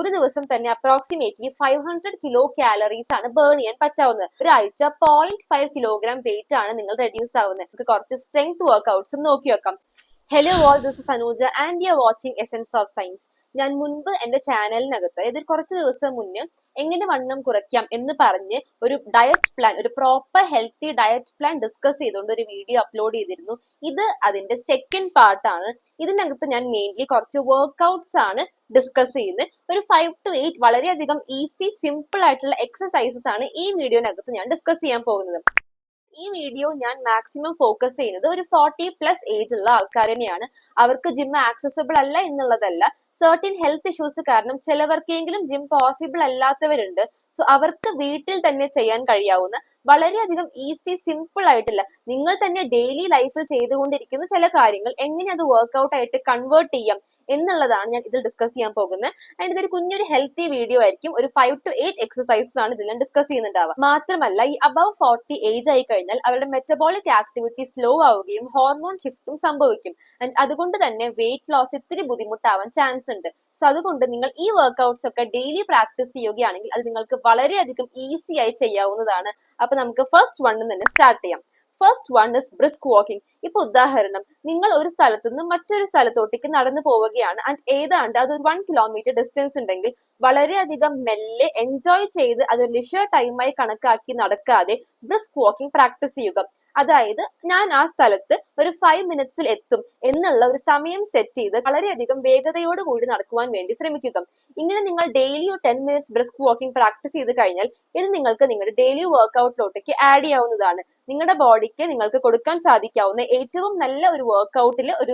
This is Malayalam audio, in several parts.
ഒരു ദിവസം തന്നെ അപ്രോക്സിമേറ്റ്ലി 500 കിലോ കാലറീസ് ആണ് ബേൺ ചെയ്യാൻ പറ്റാവുന്നത്. ഒരാഴ്ച 0.5 കിലോഗ്രാം വെയിറ്റ് ആണ് നിങ്ങൾ റെഡ്യൂസ് ആവുന്നത്. നമുക്ക് കുറച്ച് സ്ട്രെങ്ത് വർക്ക്ഔട്ട്സും നോക്കി വെക്കാം. Hello all, this is Anuja and you are watching essence of science. ഞാൻ മുൻപ് എന്റെ ചാനലിനകത്ത് ഇത് കുറച്ച് ദിവസം മുന്നേ എങ്ങനെ വണ്ണം കുറയ്ക്കാം എന്ന് പറഞ്ഞ് ഒരു ഡയറ്റ് പ്ലാൻ, ഒരു proper healthy diet plan discuss ചെയ്തുകൊണ്ട് ഒരു വീഡിയോ അപ്ലോഡ് ചെയ്തിരുന്നു. ഇത് അതിന്റെ സെക്കൻഡ് പാർട്ടാണ്. ഇതിനകത്ത് ഞാൻ മെയിൻലി കുറച്ച് വർക്ക്ഔട്ട്സ് ആണ് ഡിസ്കസ് ചെയ്യുന്നത്. ഒരു 5 to 8 വളരെയധികം ഈസി സിമ്പിൾ ആയിട്ടുള്ള എക്സസൈസസ് ആണ് ഈ വീഡിയോനകത്ത് ഞാൻ ഡിസ്കസ് ചെയ്യാൻ പോകുന്നത്. ഈ വീഡിയോ ഞാൻ മാക്സിമം ഫോക്കസ് ചെയ്യുന്നത് ഒരു 40+ ഏജ് ഉള്ള ആൾക്കാർ തന്നെയാണ്. അവർക്ക് ജിം ആക്സസിബിൾ അല്ല എന്നുള്ളതല്ല, സർട്ടിൻ ഹെൽത്ത് ഇഷ്യൂസ് കാരണം ചിലവർക്കെങ്കിലും ജിം പോസിബിൾ അല്ലാത്തവരുണ്ട്. സോ അവർക്ക് വീട്ടിൽ തന്നെ ചെയ്യാൻ കഴിയാവുന്ന വളരെയധികം ഈസി സിമ്പിൾ ആയിട്ടുള്ള, നിങ്ങൾ തന്നെ ഡെയിലി ലൈഫിൽ ചെയ്തുകൊണ്ടിരിക്കുന്ന ചില കാര്യങ്ങൾ എങ്ങനെ അത് വർക്ക്ഔട്ട് ആയിട്ട് കൺവേർട്ട് ചെയ്യാം എന്നുള്ളതാണ് ഞാൻ ഇതിൽ ഡിസ്കസ് ചെയ്യാൻ പോകുന്നത്. ആൻഡ് ഇതൊരു കുഞ്ഞൊരു ഹെൽത്തി വീഡിയോ ആയിരിക്കും. ഒരു 5 to 8 എക്സസൈസസ് ആണ് ഇതിൽ ഡിസ്കസ് ചെയ്യുന്നുണ്ടാവുക. മാത്രമല്ല ഈ അബവ് 40 ഏജ് ആയി കഴിഞ്ഞാൽ അവരുടെ മെറ്റബോളിക് ആക്ടിവിറ്റി സ്ലോ ആവുകയും ഹോർമോൺ ഷിഫ്റ്റും സംഭവിക്കും. ആൻഡ് അതുകൊണ്ട് തന്നെ വെയിറ്റ് ലോസ് ഇത്തിരി ബുദ്ധിമുട്ടാവാൻ ചാൻസ് ഉണ്ട്. സോ അതുകൊണ്ട് നിങ്ങൾ ഈ വർക്ക്ഔട്ട്സ് ഒക്കെ ഡെയിലി പ്രാക്ടീസ് ചെയ്യുകയാണെങ്കിൽ അത് നിങ്ങൾക്ക് വളരെയധികം ഈസി ആയി ചെയ്യാവുന്നതാണ്. അപ്പൊ നമുക്ക് ഫസ്റ്റ് വണ്ണിൽ തന്നെ സ്റ്റാർട്ട് ചെയ്യാം. First one is brisk walking. ഇപ്പൊ ഉദാഹരണം, നിങ്ങൾ ഒരു സ്ഥലത്ത് നിന്ന് മറ്റൊരു സ്ഥലത്തോട്ടേക്ക് നടന്നു പോവുകയാണ് ആൻഡ് ഏതാണ്ട് അതൊരു 1 കിലോമീറ്റർ ഡിസ്റ്റൻസ് ഉണ്ടെങ്കിൽ വളരെയധികം മെല്ലെ എൻജോയ് ചെയ്ത് അതൊരു ലിഷർ ടൈമായി കണക്കാക്കി നടക്കാതെ ബ്രിസ്ക് വാക്കിംഗ് പ്രാക്ടീസ് ചെയ്യുക. അതായത് ഞാൻ ആ സ്ഥലത്ത് ഒരു 5 മിനിറ്റ്സിൽ എത്തും എന്നുള്ള ഒരു സമയം സെറ്റ് ചെയ്ത് വളരെയധികം വേഗതയോടുകൂടി നടക്കുവാൻ വേണ്ടി ശ്രമിക്കുക. ഇങ്ങനെ നിങ്ങൾ daily 10 minutes brisk walking practice ചെയ്ത് കഴിഞ്ഞാൽ ഇത് നിങ്ങൾക്ക് നിങ്ങളുടെ ഡെയിലി വർക്ക്ഔട്ടിലോട്ടേക്ക് ആഡ് ചെയ്യാവുന്നതാണ്. നിങ്ങളുടെ ബോഡിക്ക് നിങ്ങൾക്ക് കൊടുക്കാൻ സാധിക്കാവുന്ന ഏറ്റവും നല്ല ഒരു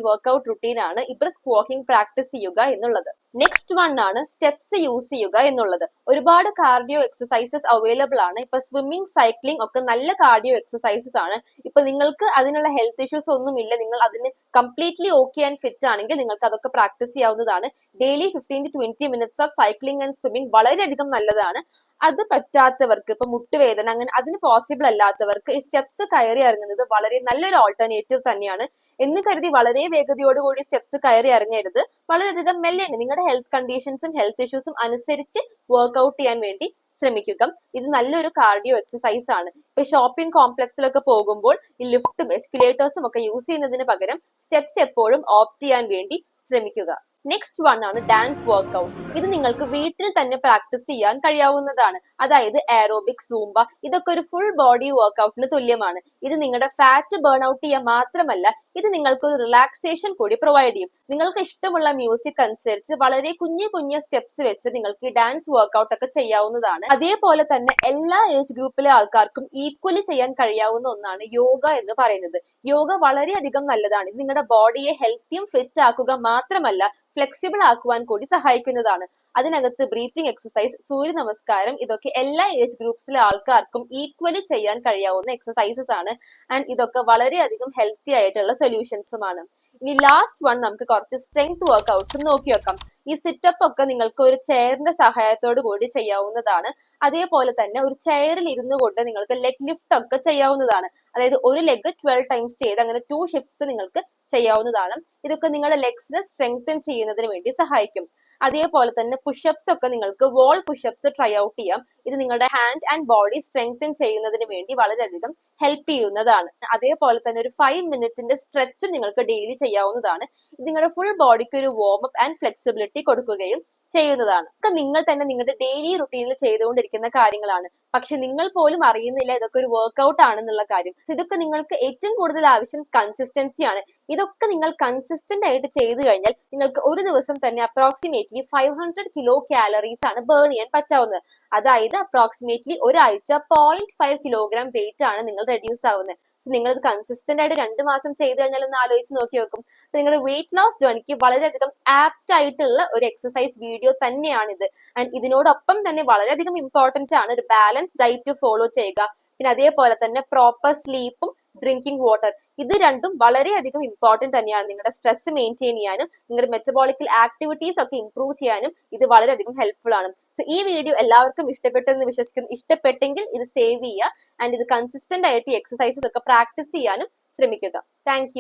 വർക്ക്ഔട്ട് റുട്ടീനാണ് ഈ ബ്രിസ്ക് വാക്കിംഗ് പ്രാക്ടീസ് ചെയ്യുക എന്നുള്ളത്. നെക്സ്റ്റ് വൺ ആണ് സ്റ്റെപ്സ് യൂസ് ചെയ്യുക എന്നുള്ളത്. ഒരുപാട് കാർഡിയോ എക്സസൈസസ് അവൈലബിൾ ആണ്. ഇപ്പൊ സ്വിമ്മിംഗ്, സൈക്ലിംഗ് ഒക്കെ നല്ല കാർഡിയോ എക്സസൈസസ് ആണ്. ഇപ്പൊ നിങ്ങൾക്ക് അതിനുള്ള ഹെൽത്ത് ഇഷ്യൂസ് ഒന്നുമില്ല, നിങ്ങൾ അതിന് കംപ്ലീറ്റ്ലി ഓക്കെ ആൻഡ് ഫിറ്റ് ആണെങ്കിൽ നിങ്ങൾക്ക് അതൊക്കെ പ്രാക്ടീസ് ചെയ്യാവുന്നതാണ്. Daily 15 to 20 minutes of cycling and swimming വളരെയധികം നല്ലതാണ്. അത് പറ്റാത്തവർക്ക്, ഇപ്പൊ മുട്ടുവേദന അങ്ങനെ അതിന് പോസിബിൾ അല്ലാത്തവർക്ക് ഈ സ്റ്റെപ്സ് കയറി ഇറങ്ങുന്നത് വളരെ നല്ലൊരു ഓൾട്ടർനേറ്റീവ് തന്നെയാണ്. എന്ന് കരുതി വളരെ വേഗതയോടുകൂടി സ്റ്റെപ്സ് കയറി ഇറങ്ങരുത്. വളരെയധികം മെല്ലെ നിങ്ങളുടെ ഹെൽത്ത് കണ്ടീഷൻസും ഹെൽത്ത് ഇഷ്യൂസും അനുസരിച്ച് വർക്ക്ഔട്ട് ചെയ്യാൻ വേണ്ടി ശ്രമിക്കുക. ഇത് നല്ലൊരു കാർഡിയോ എക്സസൈസ് ആണ്. ഇപ്പൊ ഷോപ്പിംഗ് കോംപ്ലക്സിലൊക്കെ പോകുമ്പോൾ ഈ ലിഫ്റ്റും എസ്കലേറ്റേഴ്സും ഒക്കെ യൂസ് ചെയ്യുന്നതിന് പകരം സ്റ്റെപ്സ് എപ്പോഴും ഓപ്റ്റ് ചെയ്യാൻ വേണ്ടി ശ്രമിക്കുക. നെക്സ്റ്റ് വൺ ആണ് ഡാൻസ് വർക്ക്ഔട്ട്. ഇത് നിങ്ങൾക്ക് വീട്ടിൽ തന്നെ പ്രാക്ടീസ് ചെയ്യാൻ കഴിയാവുന്നതാണ്. അതായത് എയറോബിക്, സൂംബ ഇതൊക്കെ ഒരു ഫുൾ ബോഡി വർക്ക്ഔട്ടിന് തുല്യമാണ്. ഇത് നിങ്ങളുടെ ഫാറ്റ് ബേൺ ഔട്ട് ചെയ്യാൻ മാത്രമല്ല, ഇത് നിങ്ങൾക്ക് ഒരു റിലാക്സേഷൻ കൂടി പ്രൊവൈഡ് ചെയ്യും. നിങ്ങൾക്ക് ഇഷ്ടമുള്ള മ്യൂസിക് അനുസരിച്ച് വളരെ കുഞ്ഞു സ്റ്റെപ്സ് വെച്ച് നിങ്ങൾക്ക് ഈ ഡാൻസ് വർക്ക്ഔട്ട് ഒക്കെ ചെയ്യാവുന്നതാണ്. അതേപോലെ തന്നെ എല്ലാ ഏജ് ഗ്രൂപ്പിലെ ആൾക്കാർക്കും ഈക്വലി ചെയ്യാൻ കഴിയാവുന്ന ഒന്നാണ് യോഗ എന്ന് പറയുന്നത്. യോഗ വളരെയധികം നല്ലതാണ്. ഇത് നിങ്ങളുടെ ബോഡിയെ ഹെൽത്തിയും ഫിറ്റ് ആക്കുക മാത്രമല്ല ഫ്ലെക്സിബിൾ ആക്കുവാൻ കൂടി സഹായിക്കുന്നതാണ്. അതിനകത്ത് ബ്രീത്തിങ് എക്സസൈസ്, സൂര്യ നമസ്കാരം ഇതൊക്കെ എല്ലാ ഏജ് ഗ്രൂപ്പ്സിലെ ആൾക്കാർക്കും ഈക്വലി ചെയ്യാൻ കഴിയാവുന്ന എക്സസൈസസ് ആണ്. ആൻഡ് ഇതൊക്കെ വളരെയധികം ഹെൽത്തി ആയിട്ടുള്ള സൊല്യൂഷൻസുമാണ്. ഇനി ലാസ്റ്റ് വൺ നമുക്ക് കുറച്ച് സ്ട്രെങ്ത് വർക്ക്ഔട്ട്സ് നോക്കി വെക്കാം. ഈ സിറ്റപ്പ് ഒക്കെ നിങ്ങൾക്ക് ഒരു ചെയറിന്റെ സഹായത്തോടു കൂടി ചെയ്യാവുന്നതാണ്. അതേപോലെ തന്നെ ഒരു ചെയറിൽ ഇരുന്നു കൊണ്ട് നിങ്ങൾക്ക് ലെഗ് ലിഫ്റ്റ് ഒക്കെ ചെയ്യാവുന്നതാണ്. അതായത് ഒരു ലെഗ് 12 ടൈംസ് ചെയ്ത് അങ്ങനെ 2 ഷിഫ്റ്റ്സ് നിങ്ങൾക്ക് ചെയ്യാവുന്നതാണ്. ഇതൊക്കെ നിങ്ങളുടെ ലെഗ്സിനെ സ്ട്രെങ്തൻ ചെയ്യുന്നതിന് വേണ്ടി സഹായിക്കും. അതേപോലെ തന്നെ പുഷപ്സ് ഒക്കെ നിങ്ങൾക്ക് വാൾ പുഷപ്സ് ട്രൈ ഔട്ട് ചെയ്യാം. ഇത് നിങ്ങളുടെ ഹാൻഡ് ആൻഡ് ബോഡി സ്ട്രെങ്തൻ ചെയ്യുന്നതിന് വേണ്ടി വളരെയധികം ഹെൽപ്പ് ചെയ്യുന്നതാണ്. അതേപോലെ തന്നെ ഒരു 5 മിനിറ്റിന്റെ സ്ട്രെച്ചും നിങ്ങൾക്ക് ഡെയിലി ചെയ്യാവുന്നതാണ്. ഇത് നിങ്ങളുടെ ഫുൾ ബോഡിക്ക് ഒരു വാർം അപ്പ് ആൻഡ് ഫ്ലെക്സിബിലിറ്റി കൊടുക്കുകയും ചെയ്യുന്നതാണ്. ഒക്കെ നിങ്ങൾ തന്നെ നിങ്ങളുടെ ഡെയിലി റുട്ടീനിൽ ചെയ്തുകൊണ്ടിരിക്കുന്ന കാര്യങ്ങളാണ്. പക്ഷെ നിങ്ങൾ പോലും അറിയുന്നില്ല ഇതൊക്കെ ഒരു വർക്ക്ഔട്ട് ആണെന്നുള്ള കാര്യം. ഇതൊക്കെ നിങ്ങൾക്ക് ഏറ്റവും കൂടുതൽ ആവശ്യം കൺസിസ്റ്റൻസിയാണ്. ഇതൊക്കെ നിങ്ങൾ കൺസിസ്റ്റന്റ് ആയിട്ട് ചെയ്തു കഴിഞ്ഞാൽ നിങ്ങൾക്ക് ഒരു ദിവസം തന്നെ അപ്രോക്സിമേറ്റ്ലി 500 കിലോ കാലറീസ് ആണ് ബേൺ ചെയ്യാൻ പറ്റാവുന്നത്. അതായത് അപ്രോക്സിമേറ്റ്ലി ഒരാഴ്ച 0.5 കിലോഗ്രാം വെയിറ്റ് ആണ് നിങ്ങൾ റെഡ്യൂസ് ആവുന്നത്. സോ നിങ്ങൾ ഇത് കൺസിസ്റ്റന്റ് ആയിട്ട് 2 മാസം ചെയ്തു കഴിഞ്ഞാൽ ഒന്ന് ആലോചിച്ച് നോക്കി വെക്കും. നിങ്ങളുടെ വെയിറ്റ് ലോസ് ജേർണിക്ക് വളരെയധികം ആപ്റ്റ് ആയിട്ടുള്ള ഒരു എക്സസൈസ് വീഡിയോ തന്നെയാണിത്. ആൻഡ് ഇതിനോടൊപ്പം തന്നെ വളരെയധികം ഇമ്പോർട്ടന്റ് ആണ് ഒരു ബാലൻസ് ഡയറ്റ് ഫോളോ ചെയ്യുക. പിന്നെ അതേപോലെ തന്നെ പ്രോപ്പർ സ്ലീപ്പും ഡ്രിങ്കിങ് വാട്ടർ, ഇത് രണ്ടും വളരെയധികം ഇമ്പോർട്ടന്റ് തന്നെയാണ്. നിങ്ങളുടെ സ്ട്രെസ് മെയിൻറ്റെയിൻ ചെയ്യാനും നിങ്ങളുടെ മെറ്റബോളിക്കൽ ആക്ടിവിറ്റീസ് ഒക്കെ ഇംപ്രൂവ് ചെയ്യാനും ഇത് വളരെയധികം ഹെൽപ്ഫുൾ ആണ്. സോ ഈ വീഡിയോ എല്ലാവർക്കും ഇഷ്ടപ്പെട്ടെന്ന് വിശ്വസിക്കുന്നു. ഇഷ്ടപ്പെട്ടെങ്കിൽ ഇത് സേവ് ചെയ്യുക ആൻഡ് ഇത് കൺസിസ്റ്റന്റ് ആയിട്ട് എക്സസൈസസ് ഒക്കെ പ്രാക്ടീസ് ചെയ്യാനും ശ്രമിക്കുക. താങ്ക്